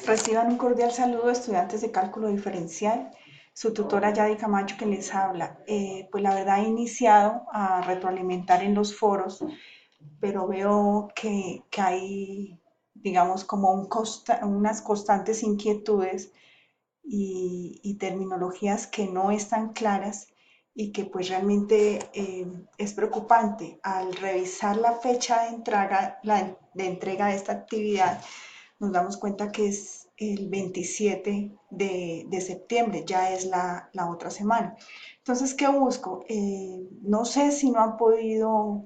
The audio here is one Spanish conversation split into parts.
Reciban un cordial saludo, estudiantes de cálculo diferencial. Su tutora Yadi Camacho que les habla. Pues la verdad he iniciado a retroalimentar en los foros, pero veo que hay, digamos, como unas constantes inquietudes y terminologías que no están claras y que pues realmente es preocupante. Al revisar la fecha de entrega de esta actividad, nos damos cuenta que es el 27 de septiembre, ya es la otra semana. Entonces, ¿qué busco? No sé si no han podido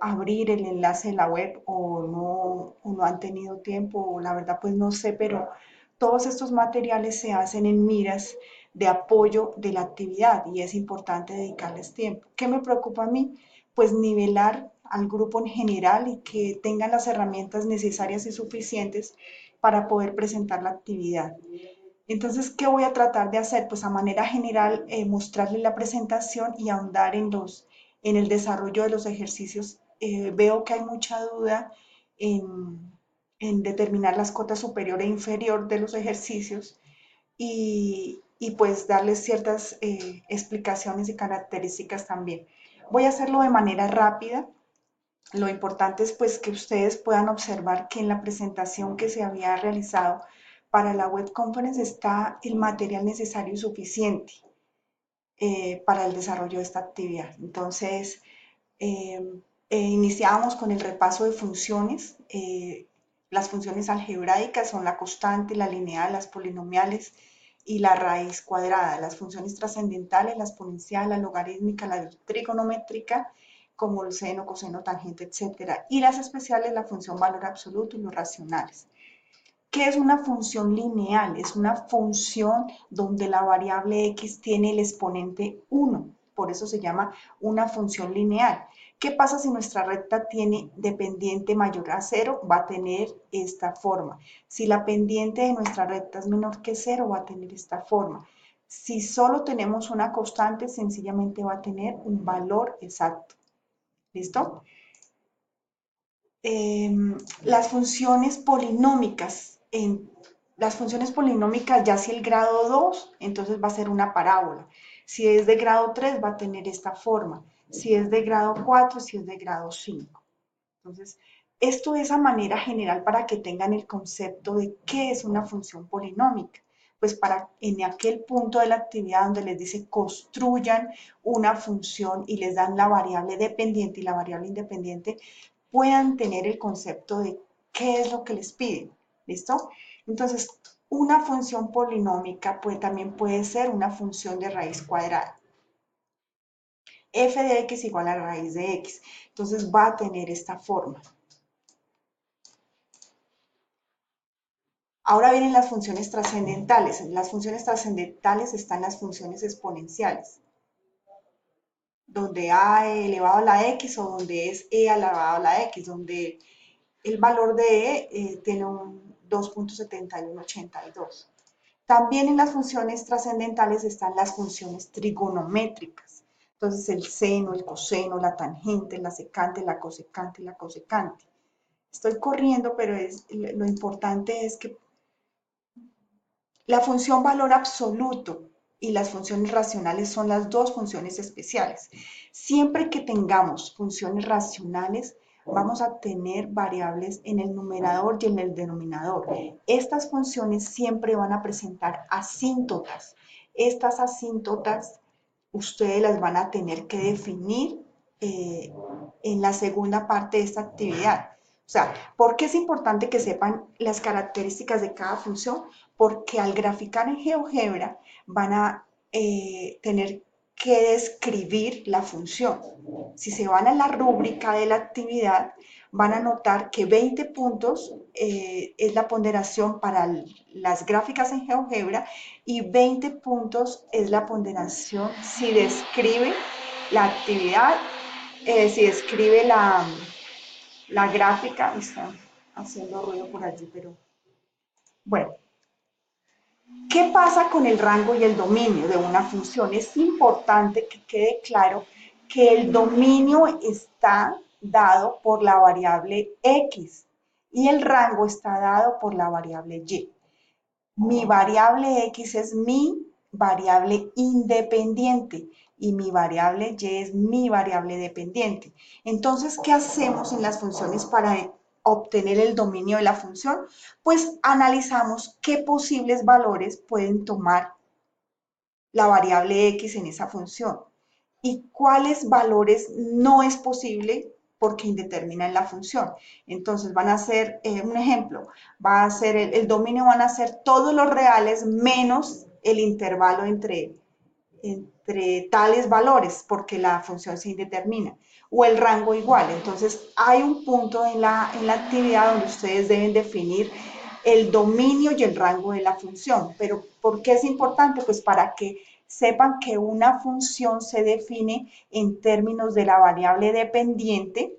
abrir el enlace de la web o no han tenido tiempo, o la verdad pues no sé, pero todos estos materiales se hacen en miras de apoyo de la actividad y es importante dedicarles tiempo. ¿Qué me preocupa a mí? Pues nivelar al grupo en general y que tengan las herramientas necesarias y suficientes para poder presentar la actividad. Entonces, ¿qué voy a tratar de hacer? Pues a manera general, mostrarle la presentación y ahondar en el desarrollo de los ejercicios. Veo que hay mucha duda en, en determinar las cotas superior e inferior de los ejercicios y pues darles ciertas explicaciones y características también. Voy a hacerlo de manera rápida. Lo importante es pues que ustedes puedan observar que en la presentación que se había realizado para la web conference está el material necesario y suficiente para el desarrollo de esta actividad. Entonces, eh, iniciábamos con el repaso de funciones. Las funciones algebraicas son la constante, la lineal, las polinomiales y la raíz cuadrada. Las funciones trascendentales, la exponencial, la logarítmica, la trigonométrica, como el seno, coseno, tangente, etc. Y las especiales, la función valor absoluto y los racionales. ¿Qué es una función lineal? Es una función donde la variable x tiene el exponente 1, por eso se llama una función lineal. ¿Qué pasa si nuestra recta tiene dependiente mayor a 0? Va a tener esta forma. Si la pendiente de nuestra recta es menor que 0, va a tener esta forma. Si solo tenemos una constante, sencillamente va a tener un valor exacto. ¿Listo? Las funciones polinómicas. Las funciones polinómicas, ya si el grado 2, entonces va a ser una parábola. Si es de grado 3, va a tener esta forma. Si es de grado 4, si es de grado 5. Entonces, esto es a manera general para que tengan el concepto de qué es una función polinómica. Pues para en aquel punto de la actividad donde les dice construyan una función y les dan la variable dependiente y la variable independiente, puedan tener el concepto de qué es lo que les piden. ¿Listo? Entonces, una función polinómica también puede ser una función de raíz cuadrada. F de x igual a la raíz de x. Entonces va a tener esta forma. Ahora vienen las funciones trascendentales. En las funciones trascendentales están las funciones exponenciales, donde a elevado a la x o donde es e elevado a la x, donde el valor de tiene un 2.7182. También en las funciones trascendentales están las funciones trigonométricas. Entonces el seno, el coseno, la tangente, la secante, la cosecante y la cosecante. Estoy corriendo, pero lo importante es que la función valor absoluto y las funciones racionales son las dos funciones especiales. Siempre que tengamos funciones racionales, vamos a tener variables en el numerador y en el denominador. Estas funciones siempre van a presentar asíntotas. Estas asíntotas ustedes las van a tener que definir en la segunda parte de esta actividad. O sea, ¿por qué es importante que sepan las características de cada función? Porque al graficar en GeoGebra van a tener que describir la función. Si se van a la rúbrica de la actividad, van a notar que 20 puntos es la ponderación para las gráficas en GeoGebra y 20 puntos es la ponderación si describe la actividad, si describe la gráfica. Están haciendo ruido por allí, pero bueno. ¿Qué pasa con el rango y el dominio de una función? Es importante que quede claro que el dominio está dado por la variable x. y el rango está dado por la variable y. Mi variable X es mi variable independiente y mi variable Y es mi variable dependiente. Entonces, ¿qué hacemos en las funciones para obtener el dominio de la función? Pues analizamos qué posibles valores pueden tomar la variable X en esa función y cuáles valores no es posible porque indeterminan la función. Entonces van a ser, un ejemplo, va a ser el dominio van a ser todos los reales menos el intervalo entre tales valores, porque la función se indetermina, o el rango igual. Entonces, hay un punto en la actividad donde ustedes deben definir el dominio y el rango de la función. Pero, ¿por qué es importante? Pues para que sepan que una función se define en términos de la variable dependiente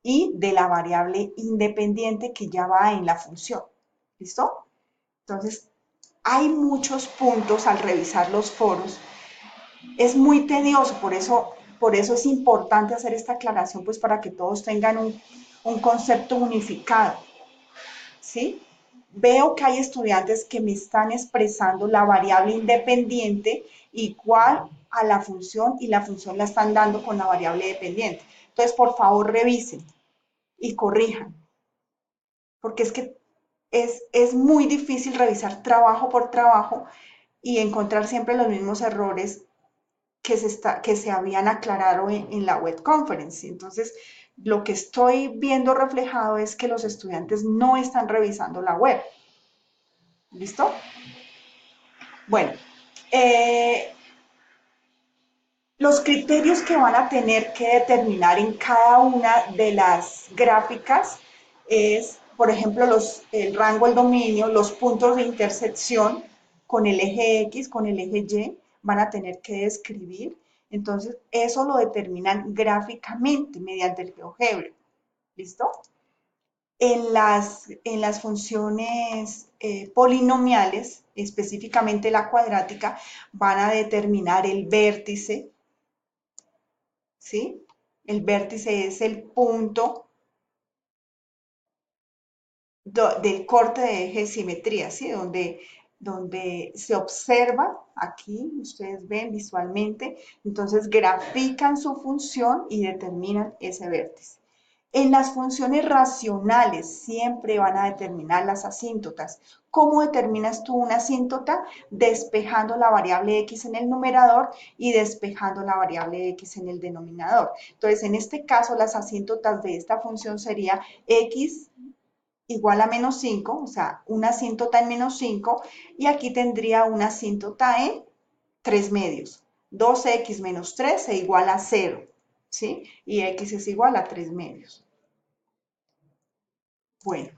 y de la variable independiente que ya va en la función. ¿Listo? Entonces, hay muchos puntos al revisar los foros. Es muy tedioso, por eso es importante hacer esta aclaración, pues para que todos tengan un concepto unificado, ¿sí? Veo que hay estudiantes que me están expresando la variable independiente igual a la función y la función la están dando con la variable dependiente. Entonces, por favor, revisen y corrijan, porque es que es muy difícil revisar trabajo por trabajo y encontrar siempre los mismos errores que se habían aclarado en la web conference. Entonces, lo que estoy viendo reflejado es que los estudiantes no están revisando la web. ¿Listo? Bueno, eh, los criterios que van a tener que determinar en cada una de las gráficas es, por ejemplo, el rango, el dominio, los puntos de intersección con el eje X, con el eje Y, van a tener que describir. Entonces, eso lo determinan gráficamente mediante el GeoGebra. ¿Listo? En las funciones polinomiales, específicamente la cuadrática, van a determinar el vértice, ¿sí? El vértice es el punto del corte de eje de simetría, ¿sí? Donde se observa, aquí ustedes ven visualmente, entonces grafican su función y determinan ese vértice. En las funciones racionales siempre van a determinar las asíntotas. ¿Cómo determinas tú una asíntota? Despejando la variable x en el numerador y despejando la variable x en el denominador. Entonces, en este caso, las asíntotas de esta función sería x igual a menos 5, o sea, una asíntota en menos 5, y aquí tendría una asíntota en 3 medios. 2x menos 3 es igual a 0, ¿sí? Y x es igual a 3 medios. Bueno,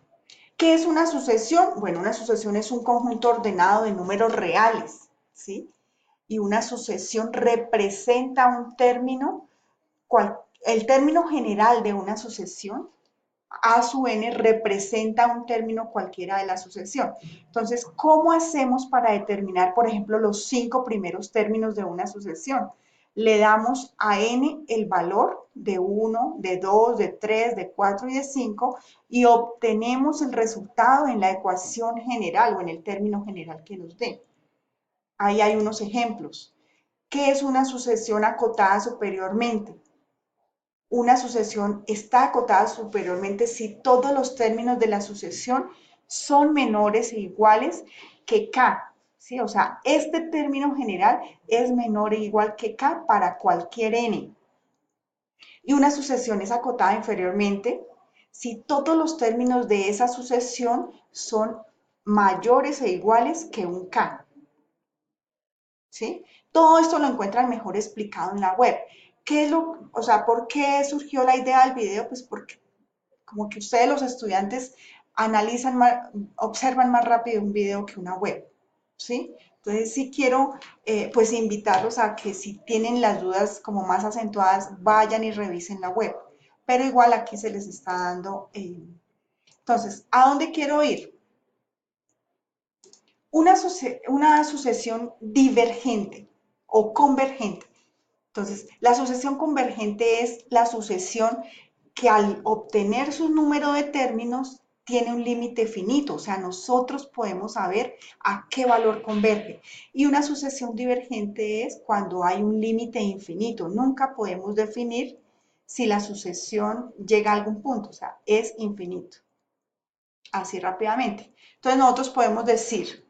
¿qué es una sucesión? Bueno, una sucesión es un conjunto ordenado de números reales, ¿sí? Y una sucesión representa un término, el término general de una sucesión a su n representa un término cualquiera de la sucesión. Entonces, ¿cómo hacemos para determinar, por ejemplo, los 5 primeros términos de una sucesión? Le damos a n el valor de 1, de 2, de 3, de 4 y de 5 y obtenemos el resultado en la ecuación general o en el término general que nos dé. Ahí hay unos ejemplos. ¿Qué es una sucesión acotada superiormente? Una sucesión está acotada superiormente si todos los términos de la sucesión son menores e iguales que k, ¿sí? O sea, este término general es menor e igual que k para cualquier n. Y una sucesión es acotada inferiormente si todos los términos de esa sucesión son mayores e iguales que un k. ¿Sí? Todo esto lo encuentran mejor explicado en la web. ¿Por qué surgió la idea del video? Pues porque como que ustedes los estudiantes analizan más, observan más rápido un video que una web, ¿sí? Entonces sí quiero pues invitarlos a que si tienen las dudas como más acentuadas, vayan y revisen la web. Pero igual aquí se les está dando. Entonces, ¿a dónde quiero ir? Una sucesión divergente o convergente. Entonces, la sucesión convergente es la sucesión que al obtener su número de términos tiene un límite finito, o sea, nosotros podemos saber a qué valor converge. Y una sucesión divergente es cuando hay un límite infinito. Nunca podemos definir si la sucesión llega a algún punto, o sea, es infinito. Así rápidamente. Entonces nosotros podemos decir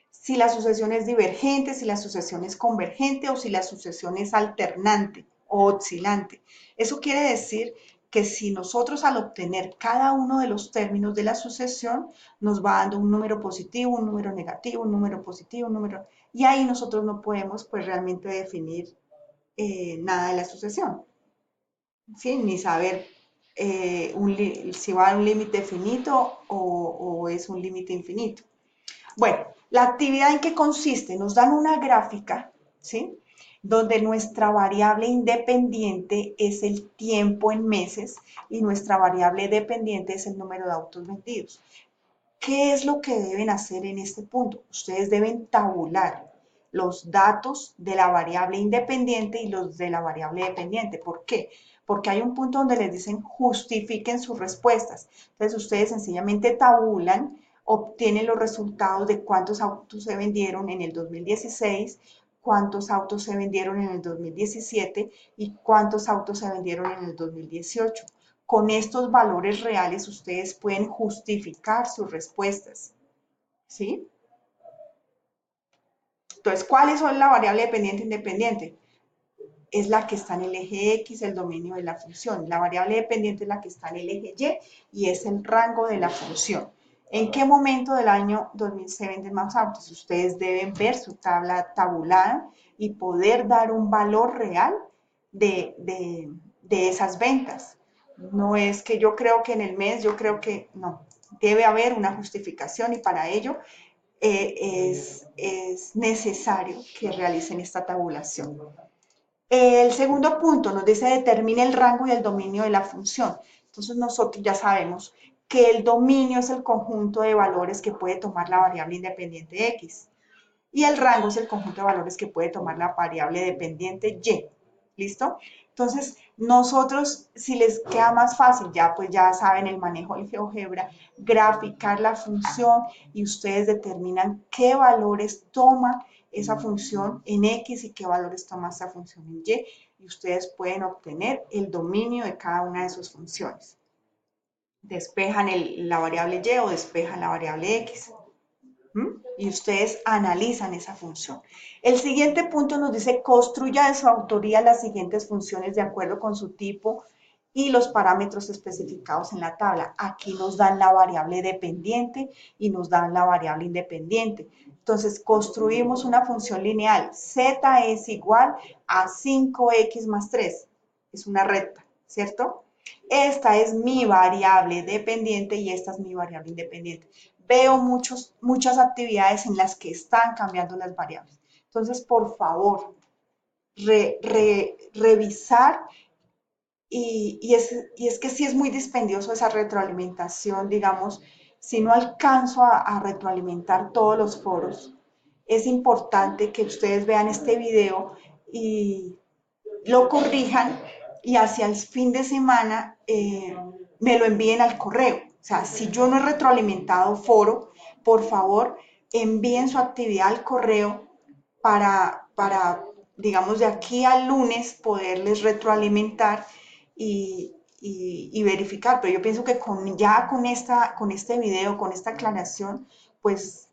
si la sucesión es divergente, si la sucesión es convergente o si la sucesión es alternante o oscilante. Eso quiere decir que si nosotros al obtener cada uno de los términos de la sucesión nos va dando un número positivo, un número negativo, un número positivo, un número... Y ahí nosotros no podemos pues realmente definir nada de la sucesión, ¿sí? Ni saber si va a dar un límite finito o es un límite infinito. Bueno, la actividad en qué consiste, nos dan una gráfica, ¿sí? Donde nuestra variable independiente es el tiempo en meses y nuestra variable dependiente es el número de autos vendidos. ¿Qué es lo que deben hacer en este punto? Ustedes deben tabular los datos de la variable independiente y los de la variable dependiente. ¿Por qué? Porque hay un punto donde les dicen justifiquen sus respuestas. Entonces ustedes sencillamente tabulan, obtienen los resultados de cuántos autos se vendieron en el 2016, cuántos autos se vendieron en el 2017 y cuántos autos se vendieron en el 2018. Con estos valores reales ustedes pueden justificar sus respuestas, ¿sí? Entonces, ¿cuáles son la variable dependiente e independiente? Es la que está en el eje X, el dominio de la función. La variable dependiente es la que está en el eje Y es el rango de la función. ¿En qué momento del año 2000 se venden más autos? Ustedes deben ver su tabla tabulada y poder dar un valor real de esas ventas. No es que yo creo que en el mes, yo creo que no. Debe haber una justificación y para ello es necesario que realicen esta tabulación. El segundo punto nos dice determina el rango y el dominio de la función. Entonces nosotros ya sabemos que el dominio es el conjunto de valores que puede tomar la variable independiente X y el rango es el conjunto de valores que puede tomar la variable dependiente Y. ¿Listo? Entonces, nosotros, si les queda más fácil, ya pues ya saben el manejo del GeoGebra, graficar la función y ustedes determinan qué valores toma esa función en X y qué valores toma esa función en Y ustedes pueden obtener el dominio de cada una de sus funciones. Despejan la variable Y o despejan la variable X. Y ustedes analizan esa función. El siguiente punto nos dice construya de su autoría las siguientes funciones de acuerdo con su tipo y los parámetros especificados en la tabla. Aquí nos dan la variable dependiente y nos dan la variable independiente. Entonces construimos una función lineal. Z es igual a 5x más 3. Es una recta, ¿cierto? Esta es mi variable dependiente y esta es mi variable independiente. Veo muchas actividades en las que están cambiando las variables. Entonces, por favor, revisar y es que sí es muy dispendioso esa retroalimentación, digamos, si no alcanzo a retroalimentar todos los foros, es importante que ustedes vean este video y lo corrijan y hacia el fin de semana me lo envíen al correo. O sea, si yo no he retroalimentado foro, por favor, envíen su actividad al correo para digamos, de aquí al lunes poderles retroalimentar y verificar. Pero yo pienso que ya con este video, con esta aclaración, pues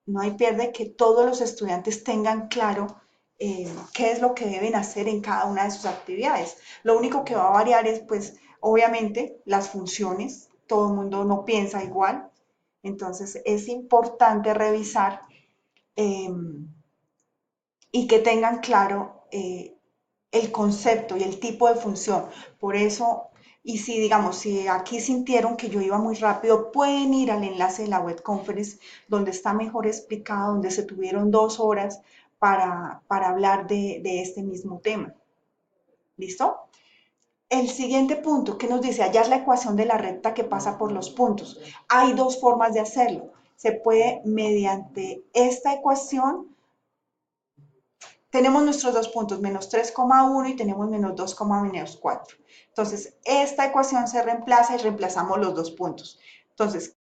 no hay pierde que todos los estudiantes tengan claro qué es lo que deben hacer en cada una de sus actividades. Lo único que va a variar es, pues, obviamente, las funciones. Todo el mundo no piensa igual. Entonces, es importante revisar eh, y que tengan claro el concepto y el tipo de función. Por eso, y si digamos, si aquí sintieron que yo iba muy rápido, pueden ir al enlace de la web conference donde está mejor explicado, donde se tuvieron 2 horas para hablar de este mismo tema. ¿Listo? El siguiente punto que nos dice, hallar la ecuación de la recta que pasa por los puntos. Hay dos formas de hacerlo. Se puede mediante esta ecuación tenemos nuestros dos puntos, menos 3,1 y tenemos menos 2,4. Entonces, esta ecuación se reemplaza y reemplazamos los dos puntos. Entonces,